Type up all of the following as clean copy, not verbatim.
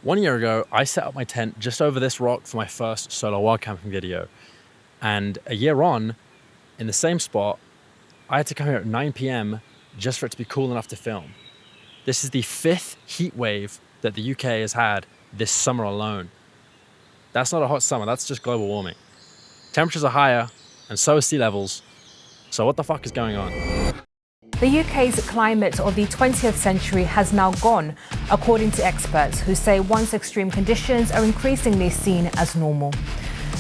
1 year ago, I set up my tent just over this rock for my first solo wild camping video. And a year on, in the same spot, I had to come here at 9 p.m. just for it to be cool enough to film. This is the 5th heat wave that the UK has had this summer alone. That's not a hot summer, that's just global warming. Temperatures are higher, and so are sea levels. So what the fuck is going on? The UK's climate of the 20th century has now gone, according to experts who say once extreme conditions are increasingly seen as normal.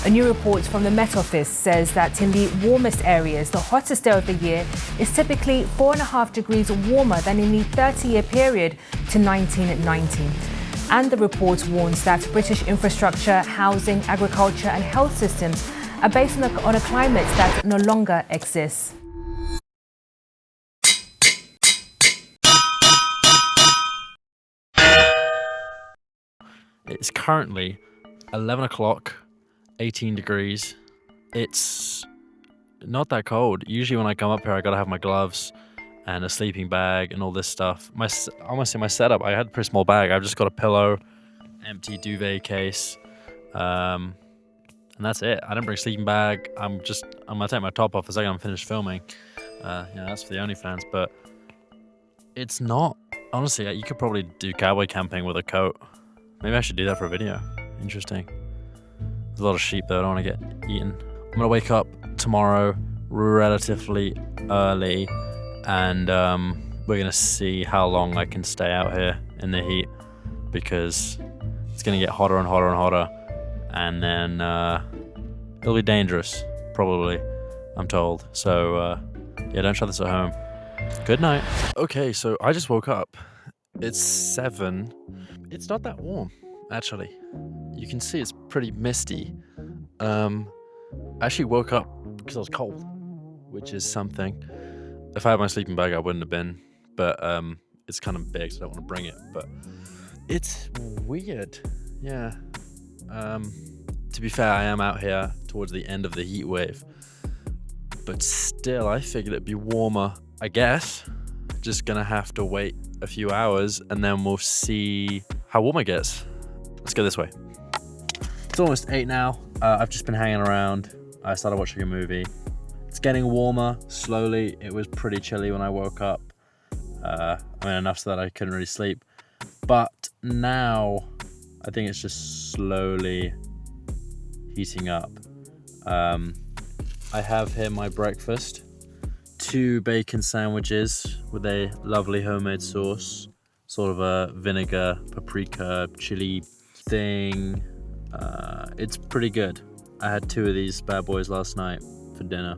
A new report from the Met Office says that in the warmest areas, the hottest day of the year is typically 4.5 degrees warmer than in the 30-year period to 1990. And the report warns that British infrastructure, housing, agriculture and health systems are based on a climate that no longer exists. It's currently 11 o'clock, 18 degrees. It's not that cold. Usually when I come up here, I gotta have my gloves and a sleeping bag and all this stuff. I must say my setup, I had a pretty small bag. I've just got a pillow, empty duvet case, and that's it. I didn't bring a sleeping bag. I'm gonna take my top off the second I'm finished filming. That's for the OnlyFans, but it's not, honestly, you could probably do cowboy camping with a coat. Maybe I should do that for a video. Interesting. There's a lot of sheep though, I don't want to get eaten. I'm gonna wake up tomorrow relatively early and we're gonna see how long I can stay out here in the heat, because it's gonna get hotter and hotter and hotter, and then it'll be dangerous, probably, I'm told. So yeah, don't try this at home. Good night. Okay, so I just woke up. It's 7. It's not that warm, actually. You can see it's pretty misty. I actually woke up because I was cold, which is something. If I had my sleeping bag, I wouldn't have been, but it's kind of big, so I don't want to bring it, but it's weird. Yeah. To be fair, I am out here towards the end of the heat wave, but still, I figured it'd be warmer, I guess. Just gonna have to wait a few hours and then we'll see how warm it gets. Let's go this way. It's almost 8 now. I've just been hanging around. I started watching a movie. It's getting warmer slowly. It was pretty chilly when I woke up. Enough so that I couldn't really sleep. But now I think it's just slowly heating up. I have here my breakfast. 2 bacon sandwiches with a lovely homemade sauce, sort of a vinegar, paprika, chili thing. It's pretty good. I had 2 of these bad boys last night for dinner.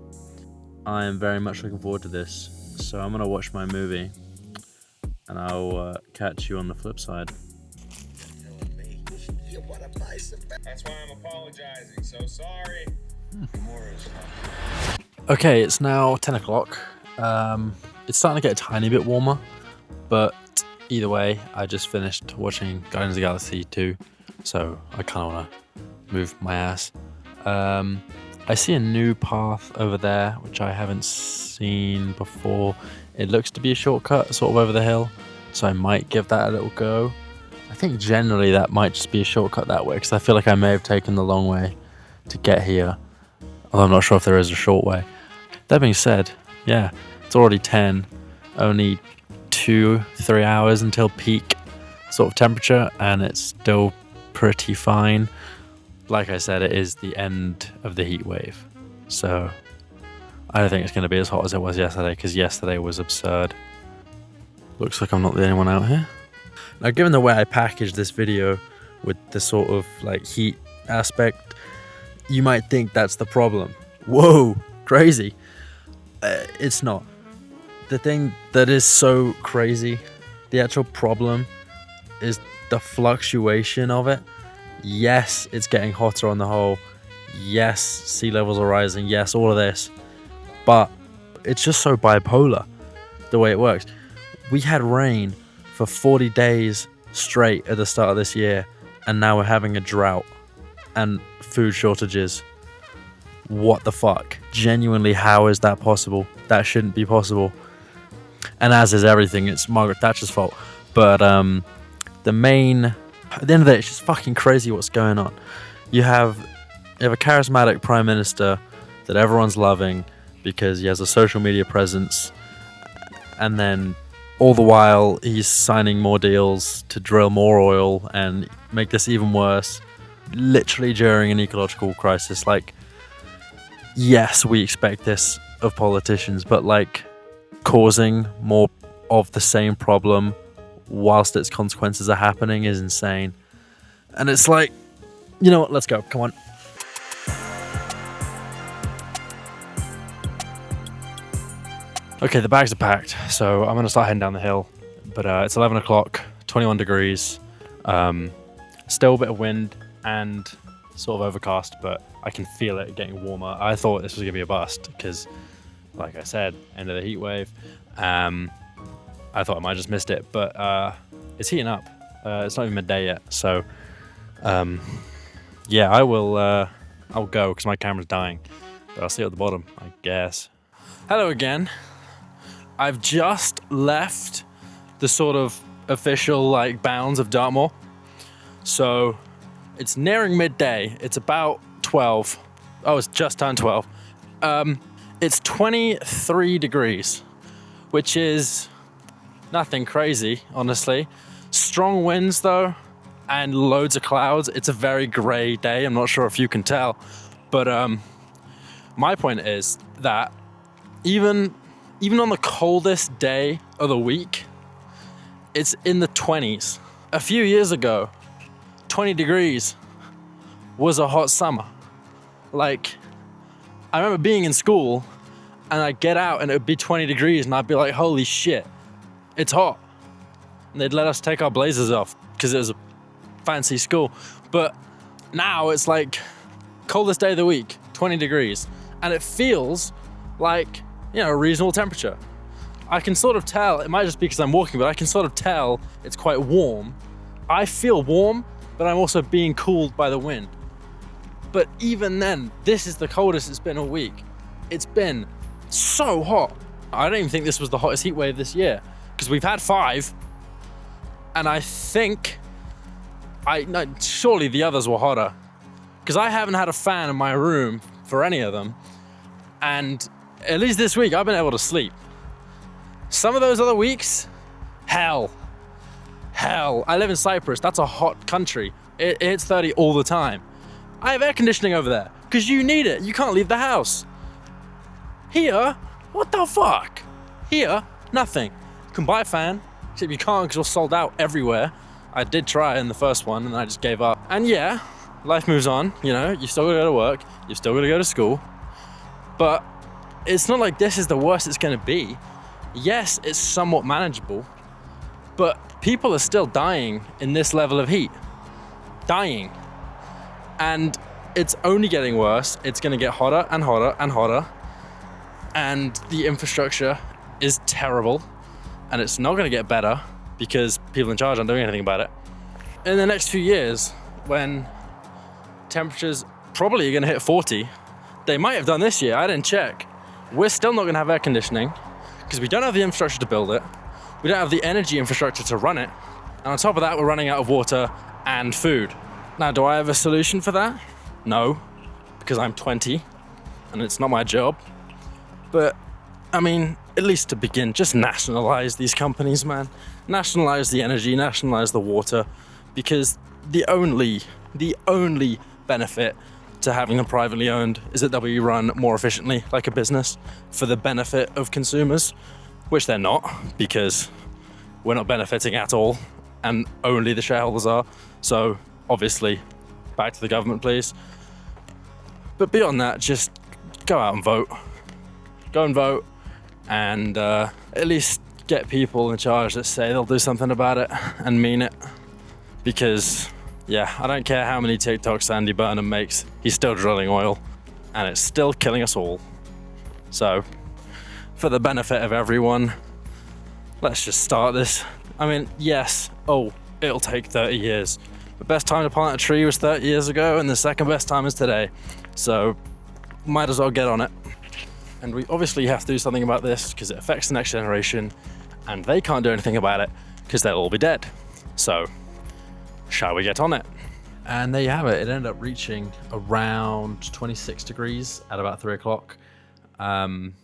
I am very much looking forward to this, so I'm gonna watch my movie and I'll catch you on the flip side. That's why I'm apologizing, so sorry. Okay, it's now 10 o'clock. It's starting to get a tiny bit warmer, but either way, I just finished watching Guardians of the Galaxy 2, so I kind of want to move my ass. I see a new path over there, which I haven't seen before. It looks to be a shortcut, sort of over the hill, so I might give that a little go. I think generally that might just be a shortcut that way, because I feel like I may have taken the long way to get here, although I'm not sure if there is a short way. That being said, yeah, it's already 10, only 2-3 hours until peak sort of temperature, and it's still pretty fine. Like I said, it is the end of the heat wave, so I don't think it's going to be as hot as it was yesterday, because yesterday was absurd. Looks like I'm not the only one out here. Now, given the way I packaged this video with the sort of like heat aspect, you might think that's the problem. Whoa, crazy. It's not. The thing that is so crazy, the actual problem, is the fluctuation of it. Yes, it's getting hotter on the whole. Yes, sea levels are rising. Yes, all of this. But it's just so bipolar, the way it works. We had rain for 40 days straight at the start of this year, and now we're having a drought and food shortages. What the fuck? Genuinely, how is that possible? That shouldn't be possible. And as is everything, it's Margaret Thatcher's fault. But the main At the end of the day, it's just fucking crazy what's going on. You have a charismatic prime minister that everyone's loving because he has a social media presence, and then all the while he's signing more deals to drill more oil and make this even worse, literally during an ecological crisis. Like, yes, we expect this of politicians, but like causing more of the same problem whilst its consequences are happening is insane. And it's like, you know what, let's go, come on. Okay, the bags are packed, so I'm gonna start heading down the hill. But it's 11 o'clock, 21 degrees, still a bit of wind and sort of overcast, but I can feel it getting warmer. I thought this was gonna be a bust because, like I said, end of the heat wave. I thought I might have just missed it, but it's heating up. It's not even midday yet, so yeah, I'll go because my camera's dying. But I'll see you at the bottom, I guess. Hello again. I've just left the sort of official like bounds of Dartmoor. So it's nearing midday. It's about 12. Oh, it's just turned 12. It's 23 degrees, which is nothing crazy, honestly. Strong winds though, and loads of clouds. It's a very grey day. I'm not sure if you can tell, but my point is that even on the coldest day of the week, it's in the 20s. A few years ago, 20 degrees was a hot summer. Like, I remember being in school and I'd get out and it would be 20 degrees and I'd be like, holy shit, it's hot. And they'd let us take our blazers off because it was a fancy school. But now it's like coldest day of the week, 20 degrees. And it feels like, you know, a reasonable temperature. I can sort of tell, it might just be because I'm walking, but I can sort of tell it's quite warm. I feel warm, but I'm also being cooled by the wind. But even then, this is the coldest it's been all week. It's been so hot. I don't even think this was the hottest heat wave this year, because we've had 5, and I think, surely the others were hotter, because I haven't had a fan in my room for any of them, and at least this week, I've been able to sleep. Some of those other weeks, hell. I live in Cyprus. That's a hot country. It hits 30 all the time. I have air conditioning over there because you need it. You can't leave the house. Here, what the fuck? Here, nothing. You can buy a fan, except you can't because you're sold out everywhere. I did try in the first one and I just gave up. And yeah, life moves on. You know, you still gotta go to work. You still gotta go to school. But it's not like this is the worst it's gonna be. Yes, it's somewhat manageable, but people are still dying in this level of heat. Dying. And it's only getting worse. It's gonna get hotter and hotter and hotter. And the infrastructure is terrible. And it's not gonna get better because people in charge aren't doing anything about it. In the next few years, when temperatures probably are gonna hit 40, they might have done this year, I didn't check. We're still not gonna have air conditioning because we don't have the infrastructure to build it. We don't have the energy infrastructure to run it. And on top of that, we're running out of water and food. Now, do I have a solution for that? No, because I'm 20 and it's not my job. But, I mean, at least to begin, just nationalize these companies, man. Nationalize the energy, nationalize the water, because the only benefit to having them privately owned is that they'll be run more efficiently like a business for the benefit of consumers, which they're not, because we're not benefiting at all and only the shareholders are. So obviously, back to the government, please. But beyond that, just go out and vote. Go and vote and at least get people in charge that say they'll do something about it and mean it. Because, yeah, I don't care how many TikToks Andy Burnham makes, he's still drilling oil and it's still killing us all. So, for the benefit of everyone, let's just start this. I mean, yes, it'll take 30 years. The best time to plant a tree was 30 years ago, and the second best time is today. So, might as well get on it. And we obviously have to do something about this because it affects the next generation, and they can't do anything about it because they'll all be dead. So, Shall we get on it? And there you have it. It ended up reaching around 26 degrees at about 3 o'clock. I'm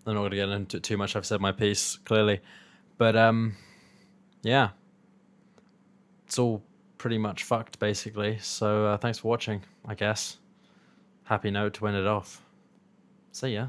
not going to get into it too much. I've said my piece clearly. But yeah, it's all pretty much fucked basically. So thanks for watching, I guess. Happy note to end it off. See ya.